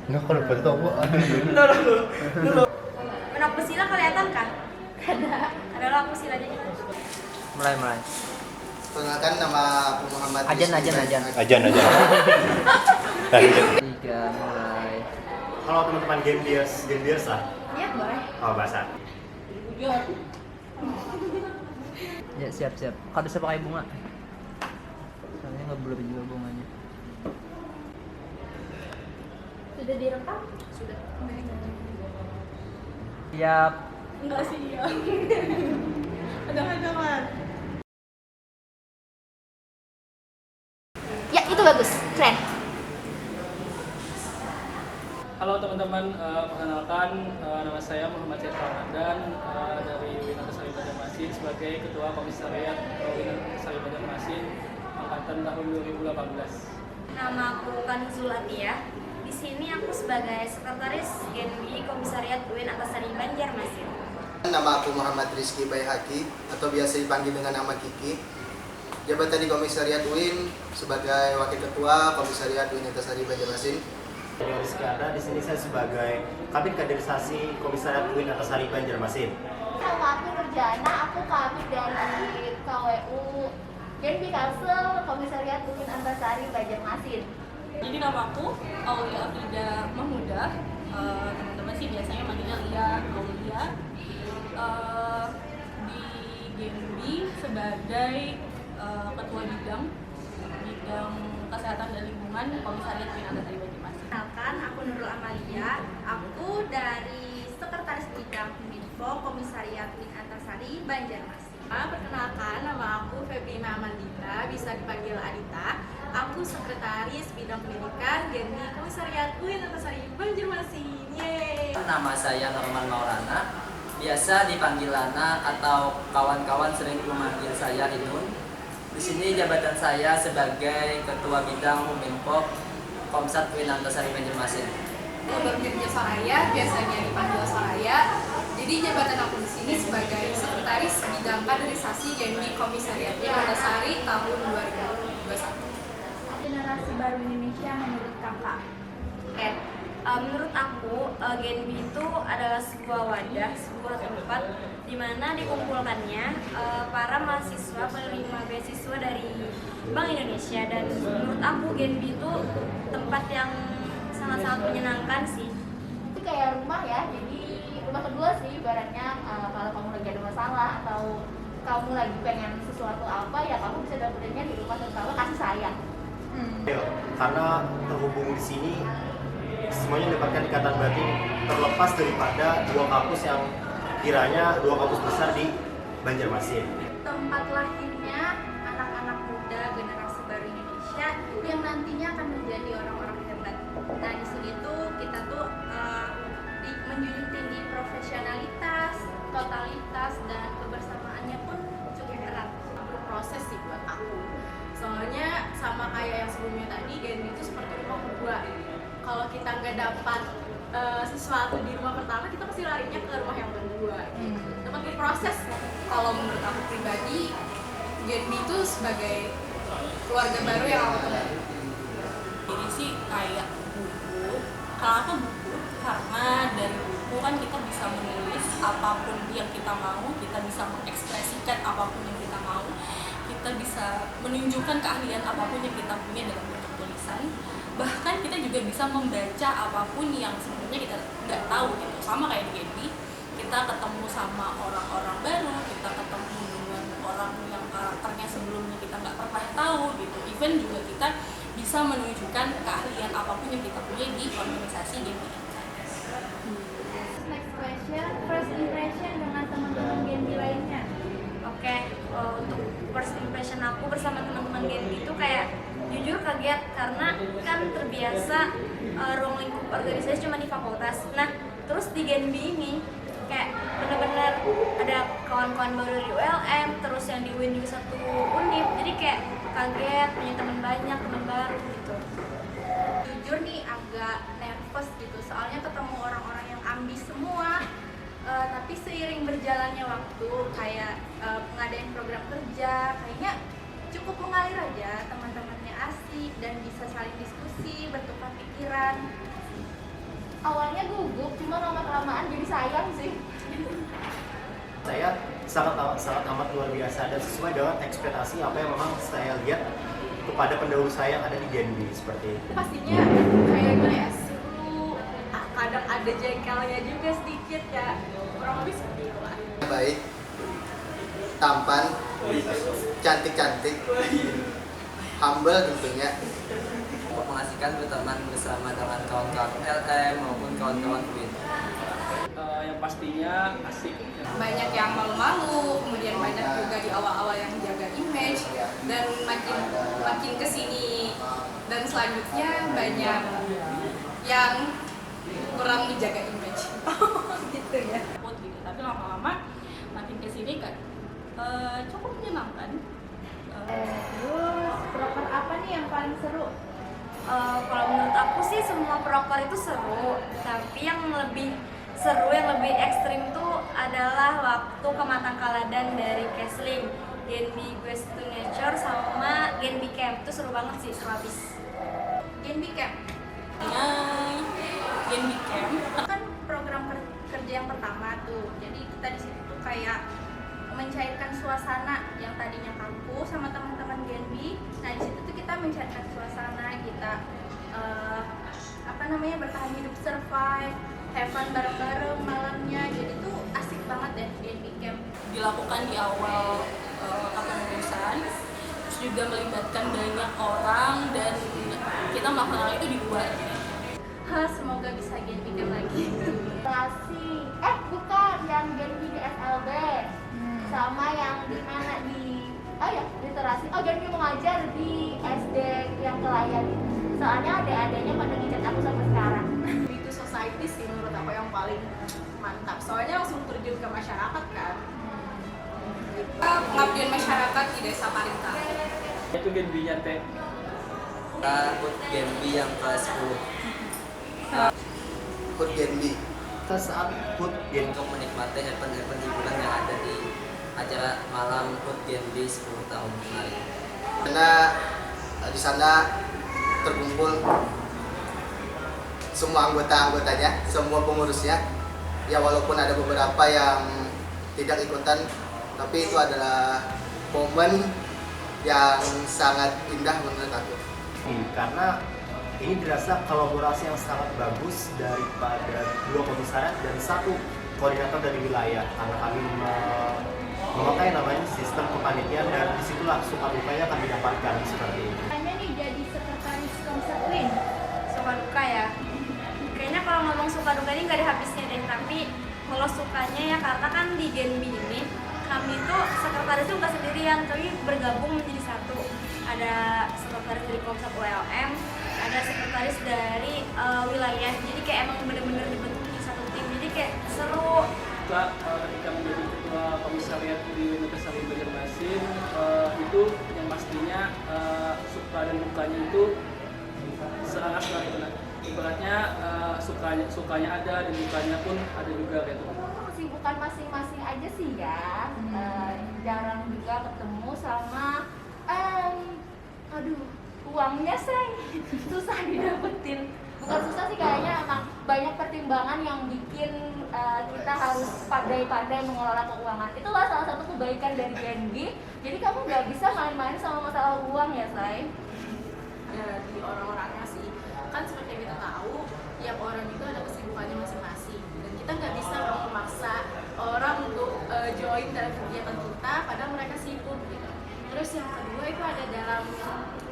Enggak, kalau lupa itu aku. Anak pesila kelihatan kan? Ada lampu silanya itu. Mulai. Perkenalkan, nama aku Muhammad Ajan. Ajan. Tadi. 3, mulai. Halo teman-teman Gambiers lah. Iya, boleh. Oh, bahasa. Ya, siap. Kau bisa pakai bunga. Soalnya nggak boleh juga bunganya. Sudah direkam? Sudah. Siap. Enggak sih, iya. Jangan. Ya, itu bagus. Keren. Halo teman-teman, perkenalkan nama saya Muhammad Syed Ramadan dari Winantasari Banjarmasin sebagai Ketua Komisariat Winantasari Banjarmasin angkatan tahun 2018. Nama aku Kanizul Atia. Di sini aku sebagai sekretaris GNBI Komisariat UIN Antasari Banjarmasin. Nama aku Muhammad Rizky Bayhaki atau biasa dipanggil dengan nama Kiki. Jabatan di Komisariat UIN sebagai Wakil Ketua Komisariat UIN Antasari Banjarmasin. Saya Rizky Anda, di sini saya sebagai Kabin Kaderisasi Komisariat UIN Antasari Banjarmasin. Nama aku Nurjana, aku kabin dari KWU Genbi Kalsel Komisariat UIN Antasari Banjarmasin. Jadi nama aku Aulia Afrida Mahmudah, teman-teman sih biasanya manggilnya Lia, Aulia. Di Genbi sebagai ketua bidang kesehatan dan lingkungan Komisariat UIN Antasari Banjarmasin. Kenalkan, aku Nurul Amalia. Aku dari Sekretaris Bidang Minfo Komisariat UIN Antasari Banjarmasin. Perkenalkan, nama aku Febrina Amandita, bisa dipanggil Adita. Aku Sekretaris Bidang Pendidikan Genbi Komisariat UIN Antasari Banjarmasin. Yeay! Nama saya Norman Maulana, biasa dipanggil Lana atau kawan-kawan sering memanggil saya Inun. Di sini jabatan saya sebagai Ketua Bidang Huminfo Komsat UIN Antasari Banjarmasin. Berkerja Soraya, biasanya dipanggil Soraya. Jadi jabatan aku di sini sebagai Sekretaris Bidang Kaderisasi Genbi Komisariat UIN Antasari tahun 2021. Generasi baru Indonesia menurut kakak. Oke, menurut aku Genbi itu adalah sebuah wadah, sebuah tempat di mana dikumpulkannya para mahasiswa penerima beasiswa dari Bank Indonesia, dan menurut aku Genbi itu tempat yang sangat-sangat menyenangkan sih. Itu kayak rumah ya, jadi rumah kedua sih ibaratnya. Kalau kamu lagi ada masalah atau kamu lagi pengen sesuatu apa ya, kamu bisa dapetinnya di rumah, terutama kasih sayang. Karena terhubung di sini semuanya mendapatkan ikatan batin terlepas daripada dua kampus yang kiranya dua kampus besar di Banjarmasin. Tempat lahirnya anak-anak muda generasi baru Indonesia yang nantinya akan menjadi orang-orang hebat. Nah, di sini tuh kita tuh menjunjung tinggi profesionalitas, totalitas, dan kebersamaannya pun cukup erat. Berproses sih buat aku. Soalnya sama kayak yang sebelumnya tadi, Genbi itu seperti rumah kedua. Kalau kita nggak dapat sesuatu di rumah pertama, kita pasti larinya ke rumah yang kedua. Tempat berproses. Kalau menurut aku pribadi, Genbi itu sebagai keluarga baru yang aku temui. Jadi sih kayak buku. Kenapa buku? Karena dari buku kan kita bisa menulis apapun yang kita mau, kita bisa mengekspresikan apapun yang kita mau, kita bisa menunjukkan keahlian apapun yang kita punya dalam bentuk tulisan. Bahkan kita juga bisa membaca apapun yang sebenarnya kita nggak tahu gitu. Sama kayak di Genbi, kita ketemu sama orang-orang baru, kita ketemu dengan orang yang karakternya sebelumnya kita nggak pernah tahu gitu. Even juga kita bisa menunjukkan keahlian apapun yang kita punya di organisasi Genbi. Next question, first impression dengan teman-teman Genbi lainnya. Oke, untuk first impression aku bersama teman-teman Genbi itu kayak jujur kaget, karena kan terbiasa ruang lingkup organisasi cuma di fakultas. Nah, terus di Genbi ini kayak bener-bener ada kawan-kawan baru dari ULM, terus yang di UIN juga satu univ, jadi kayak kaget, punya teman banyak, teman baru gitu. Jujur nih agak nervous gitu, soalnya ketemu orang-orang yang ambis semua. Tapi seiring berjalannya waktu, kayak ngadain program kerja, kayaknya cukup mengalir aja, teman-temannya asik dan bisa saling diskusi, bertukar pikiran. awalnya gugup, cuma lama-kelamaan jadi sayang sih. Saya sangat amat luar biasa dan sesuai dengan ekspektasi apa yang memang saya lihat kepada pendahulu saya yang ada di Genbi seperti itu. Pastinya kayak gimana ya, seru, kadang ada jengkelnya juga sedikit ya, kurang lebih seperti itu lah. Baik, tampan, cantik-cantik, humble tentunya. Mengasihkan berteman bersama dengan kawan-kawan LM maupun kawan-kawan UIN. Yang pastinya asik. Banyak yang malu-malu, kemudian banyak juga di awal-awal yang jaga image, dan makin kesini dan selanjutnya banyak yang kurang dijaga image. Gitu ya. Tapi lama-lama makin kesini kan cukup menyenangkan. Terus proker apa nih yang paling seru? Kalau menurut aku sih semua proker itu seru, tapi yang lebih seru, yang lebih ekstrim tuh adalah waktu kematangkaladan dari Kesling, Genbi Quest to Nature sama Genbi Camp. Itu seru banget sih, seru habis. Genbi Camp. Genbi Camp kan program kerja yang pertama tuh. Jadi kita di situ tuh kayak mencairkan suasana yang tadinya kaku sama teman-teman Genbi. Nah di situ tuh kita mencairkan suasana, kita bertahan hidup, survive, have fun bareng-bareng malamnya. Jadi tuh asik banget deh Genbi Camp. Dilakukan di awal kepengurusan, terus juga melibatkan banyak orang dan kita melakukan hal itu di luar. Semoga bisa Genbi Camp lagi. Literasi, bukan yang Genbi di SLB, sama yang di mana di literasi. Genbi mengajar di SD yang Kelayan. Soalnya adik-adiknya pada ngecat aku sampai sekarang. Itu society sih menurut aku yang paling mantap. Soalnya langsung terjun ke masyarakat kan. Pengabdian masyarakat di Desa Parinta. Itu Genbi-nya teh. Hut Genbi yang kelas 10. Hut Genbi. Saat Hut Genbi Untuk menikmati event-event hiburan yang ada di acara malam Hut Genbi 10 tahun kemarin. Karena di sana terkumpul semua anggotanya, semua pengurusnya. Ya walaupun ada beberapa yang tidak ikutan, tapi itu adalah momen yang sangat indah menurut aku. Karena ini dirasa kolaborasi yang sangat bagus daripada dua komisariat dan satu koordinator dari wilayah, karena kami memakai namanya sistem kepanitiaan dan disitulah suka dukanya kami dapatkan seperti ini. Hanya nih jadi sekretaris Komsat Win. Suka duka ya, kayaknya kalau ngomong suka duka ini nggak ada habisnya deh. Tapi kalau sukanya ya karena kan di Genbi ini kami tuh sekretaris itu nggak sendirian, tapi bergabung menjadi satu. Ada sekretaris dari Komsat ULM, ada sekretaris dari wilayah. Jadi kayak emang bener-bener dibentuk di satu tim. Jadi kayak seru. Juga ketika menjadi ketua komisariat di Universitas Banjarmasin, itu yang pastinya suka dan dukanya itu serangkas lah gitu. Ibaratnya sukanya ada dan dukanya pun ada juga gitu. Kesibukan masing-masing aja sih ya. Jarang juga ketemu sama uangnya susah didapetin. Bukan susah sih, kayaknya emang banyak pertimbangan yang bikin kita harus pandai-pandai mengelola keuangan. Itulah salah satu kebaikan dari Genbi. Jadi kamu nggak bisa main-main sama masalah uang ya, Say? Ya, di orang-orangnya sih. Kan seperti yang kita tahu, tiap orang itu ada kesibukannya masing-masing. Dan kita nggak bisa memaksa orang untuk join dalam kegiatan kita, padahal mereka sibuk gitu. Terus yang kedua itu ada dalam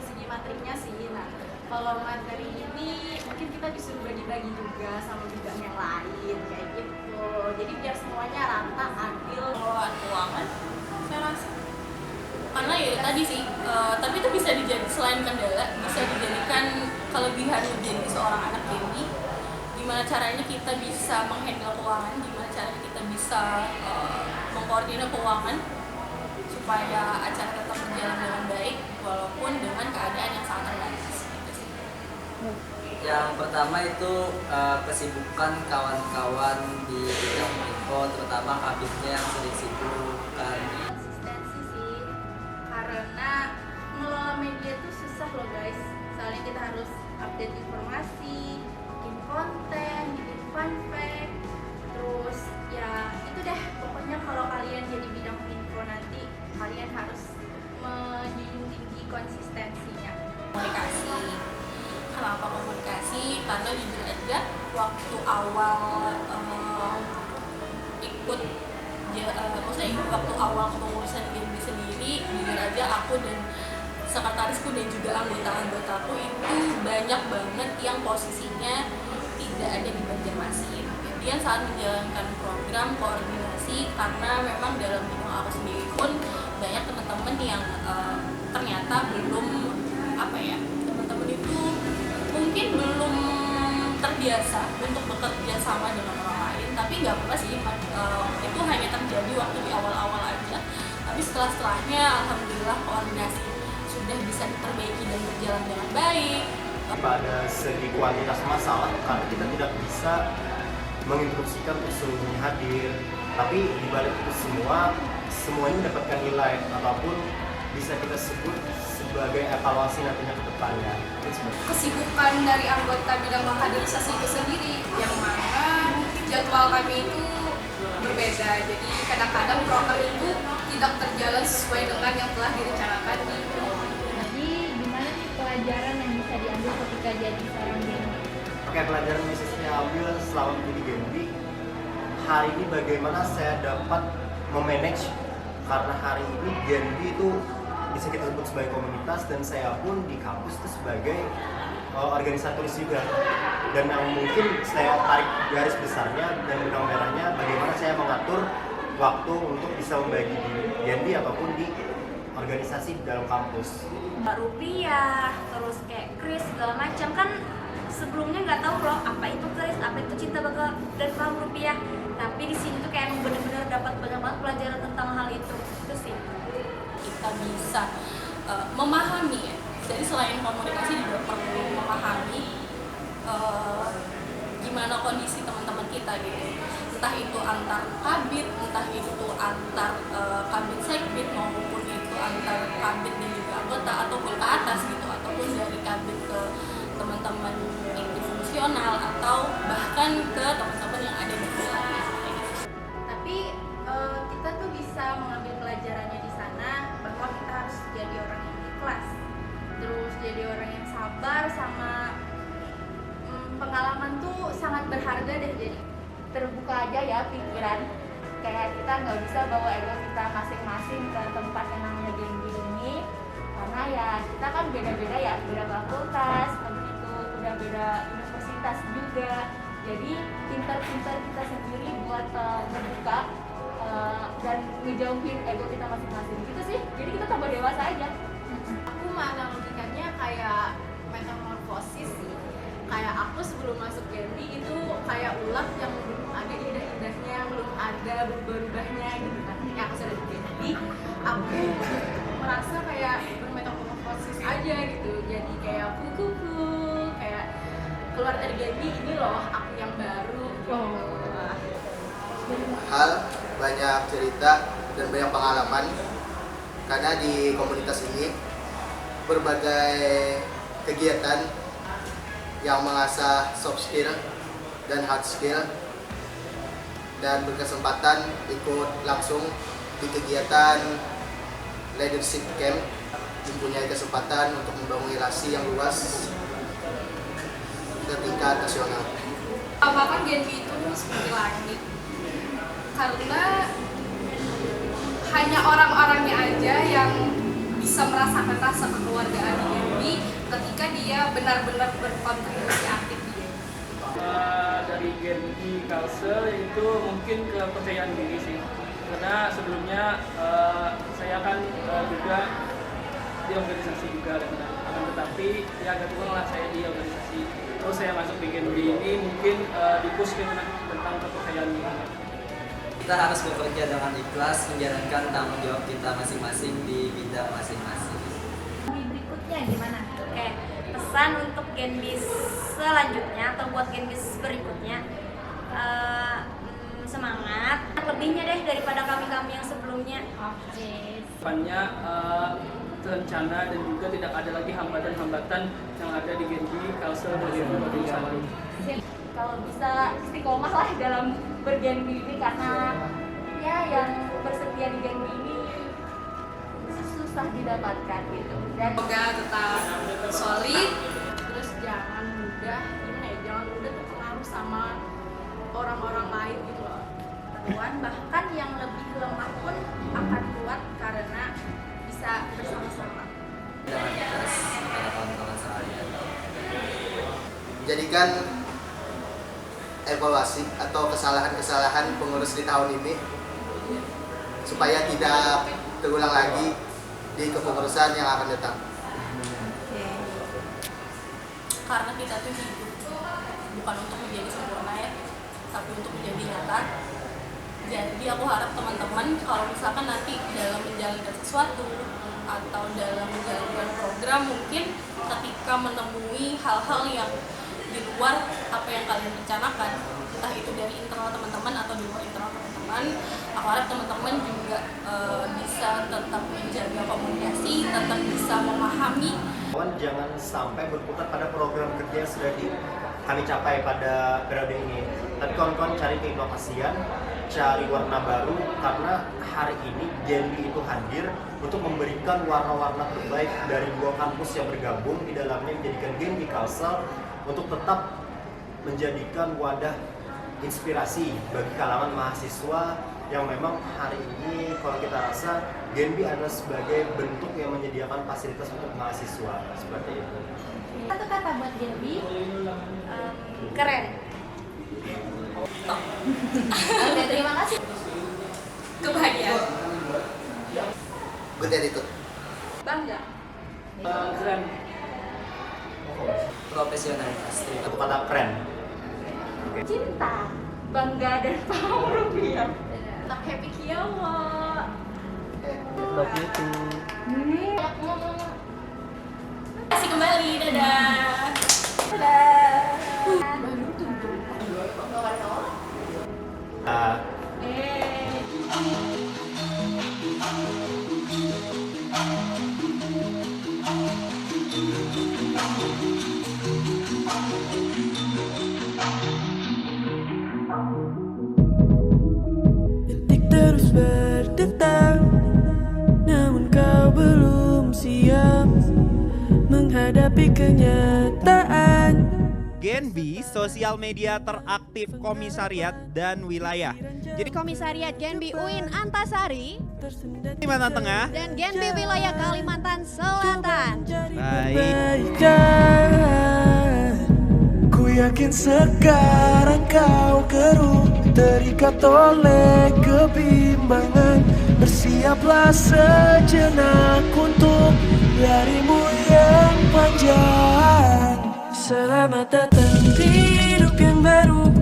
segi materinya sih. Nah, kalau materi ini mungkin kita disuruh bagi-bagi juga sama bidang yang lain kayak gitu. Jadi biar semuanya rata, adil. Pengelolaan keuangan saya rasa karena ya tadi sih tapi itu bisa dijadi selain kendala, bisa dijadikan kelebihan menjadi seorang anak Genbi. Gimana caranya kita bisa menghandle keuangan, gimana caranya kita bisa mengkoordinir keuangan supaya acara tetap berjalan dengan baik walaupun dengan keadaan yang sangat terbatas. Yang pertama itu kesibukan kawan-kawan di bidang info, terutama kabinnya yang sering sibuk kan. Konsistensi sih, karena ngelola media itu susah loh guys. Soalnya kita harus update informasi, bikin konten gitu kenapa komunikasi, karena jujur aja waktu awal maksudnya waktu awal kepengurusan GNB sendiri, jujur aja aku dan sekretarisku dan juga anggota-anggotaku itu banyak banget yang posisinya tidak ada di Banjarmasin. Kemudian saat menjalankan program koordinasi, karena memang dalam bidang aku sendiri pun banyak teman-teman yang ternyata belum teman-teman itu mungkin belum terbiasa untuk bekerja sama dengan orang lain. Tapi nggak apa-apa sih, itu hanya terjadi waktu di awal-awal aja. Tapi setelahnya alhamdulillah koordinasi sudah bisa diperbaiki dan berjalan dengan baik. Pada segi kualitas masalah, karena kita tidak bisa menginstruksikan untuk seluruhnya hadir, tapi di balik itu semuanya mendapatkan nilai ataupun bisa kita sebut sebagai evaluasi nantinya ke depannya. Kesibukan dari anggota bidang kaderisasi itu sendiri, yang mana jadwal kami itu berbeda. Jadi kadang-kadang proker itu tidak terjalan sesuai dengan yang telah direncanakan. Jadi gimana sih pelajaran yang bisa diambil ketika jadi seorang Genbi? Oke, pelajaran yang bisa saya ambil selama menjadi Genbi hari ini bagaimana saya dapat memanage, karena hari ini Genbi itu bisa kita sebut sebagai komunitas dan saya pun di kampus itu sebagai organisatoris juga. Dan yang mungkin saya tarik garis besarnya dan benang merahnya bagaimana saya mengatur waktu untuk bisa membagi di Genbi ataupun di organisasi dalam kampus. Rupiah, terus kayak kris segala macam kan sebelumnya nggak tahu loh apa itu kris, apa itu cinta bakal dan paham rupiah. Tapi di sini tuh kayak benar-benar dapat banyak banget pelajaran tentang hal itu sih. Kita bisa memahami ya. Jadi selain komunikasi juga perlu memahami gimana kondisi teman-teman kita gitu. Entah itu antar kabit, entah itu antar kabit sekbid maupun itu antar kabit dan juga anggota ataupun ke atas gitu, ataupun dari kabit ke teman-teman inti fungsional atau bahkan ke teman-teman yang ada di wilayah. Tapi kita tuh bisa mengambil pelajarannya di sana bahwa kita harus jadi orang yang ikhlas, terus jadi orang yang sabar, sama pengalaman tuh sangat berharga deh. Jadi Terbuka aja ya pikiran, kayak kita nggak bisa bawa ego kita masing-masing ke tempat yang namanya Genbi ini, karena ya kita kan beda-beda ya, beda fakultas, begitu, udah beda universitas juga. Jadi pintar-pintar kita sendiri buat terbuka dan ngejauhin ego kita masing-masing gitu sih. Jadi kita tambah dewasa aja. aku menganalogikannya kayak metamorfosis sih. Kayak aku sebelum masuk Genbi itu kayak ulat yang belum ada indah-indahnya, belum ada berubah-ubahnya gitu kan. Ketika aku sudah di Genbi, aku merasa kayak bermetamorfosis aja gitu. Jadi kayak kuku, kayak keluar dari Genbi, ini loh aku yang baru gitu. Hal banyak cerita dan banyak pengalaman, karena di komunitas ini berbagai kegiatan yang mengasah soft skill dan hard skill, dan berkesempatan ikut langsung di kegiatan leadership camp, mempunyai kesempatan untuk membangun relasi yang luas ke tingkat nasional. Apakah Genbi itu seperti langit? Karena hanya orang-orangnya aja yang bisa merasakan rasa kekeluargaan di Genbi ketika dia benar-benar berkontribusi aktif di Genbi. Dari Genbi Kalsel itu mungkin kepercayaan diri sih, karena sebelumnya saya kan juga di organisasi juga, akan tetapi ya agak kurang lah saya di organisasi. Terus saya masuk di Genbi ini mungkin di-push tentang kepercayaan diri. Kita harus bekerja dengan ikhlas, menjalankan tanggung jawab kita masing-masing di bidang masing-masing. Berikutnya gimana? Oke, pesan untuk Genbi selanjutnya atau buat Genbi berikutnya, semangat, lebihnya deh daripada kami-kami yang sebelumnya. Oke. Depannya terencana dan juga tidak ada lagi hambatan-hambatan yang ada di Genbi Kalsel 2021. Kalau bisa istiqomah lah dalam bergenbi ini, karena ya yang bersedia di Genbi ini susah didapatkan gitu. Dan Semoga tetap solid, terus jangan persatuan, bahkan yang lebih lemah pun akan kuat karena bisa bersama-sama. Jangan keras pada kawan-kawan sekalian. Jadikan evaluasi atau kesalahan-kesalahan pengurus di tahun ini supaya tidak terulang lagi di kepengurusan yang akan datang. Karena kita tuh hidup bukan untuk menjadi sempurna ya, tapi untuk menjadi nyata. Jadi aku harap teman-teman kalau misalkan nanti dalam menjalankan sesuatu atau dalam menjalankan program, mungkin ketika menemui hal-hal yang di luar apa yang kalian rencanakan, entah itu dari internal teman-teman atau di luar internal teman-teman, aku harap teman-teman juga bisa tetap menjaga komunikasi, tetap bisa memahami. Jangan sampai berputar pada program kerja yang sudah kami capai pada periode ini. Tapi kawan-kawan cari keinovasian, cari warna baru, karena hari ini Genbi itu hadir untuk memberikan warna-warna terbaik dari dua kampus yang bergabung di dalamnya, menjadikan Genbi Kalsel untuk tetap menjadikan wadah inspirasi bagi kalangan mahasiswa yang memang hari ini kalau kita rasa Genbi adalah sebagai bentuk yang menyediakan fasilitas untuk mahasiswa seperti itu. Satu kata buat Genbi, Keren. oke, terima kasih. Kebahagiaan. Good attitude. Bangga. Keren. Profesionalitas. Satu kata keren. Cinta, bangga dan paham rupiah. Tak happy kiawa. Love you too. Kasih kembali, dadah. Detik terus berdetak, namun kau belum siap menghadapi kenyataan. Genbi, sosial media teraktif komisariat dan wilayah. Jadi Komisariat Genbi UIN Antasari Kalimantan Tengah dan Genbi Wilayah Kalimantan Selatan. baik. Ku yakin sekarang kau keruh, terikat oleh kebimbangan. Bersiaplah sejenak untuk larimu yang panjang. Selamat datang di hidup yang baru.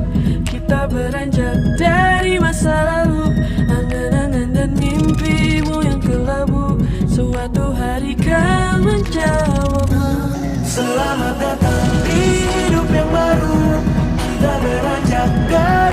Kita beranjak dari masa lalu. Angan-angan dan mimpimu yang kelabu suatu hari kan menjawabmu. Selamat datang di hidup yang baru. Kita beranjak dari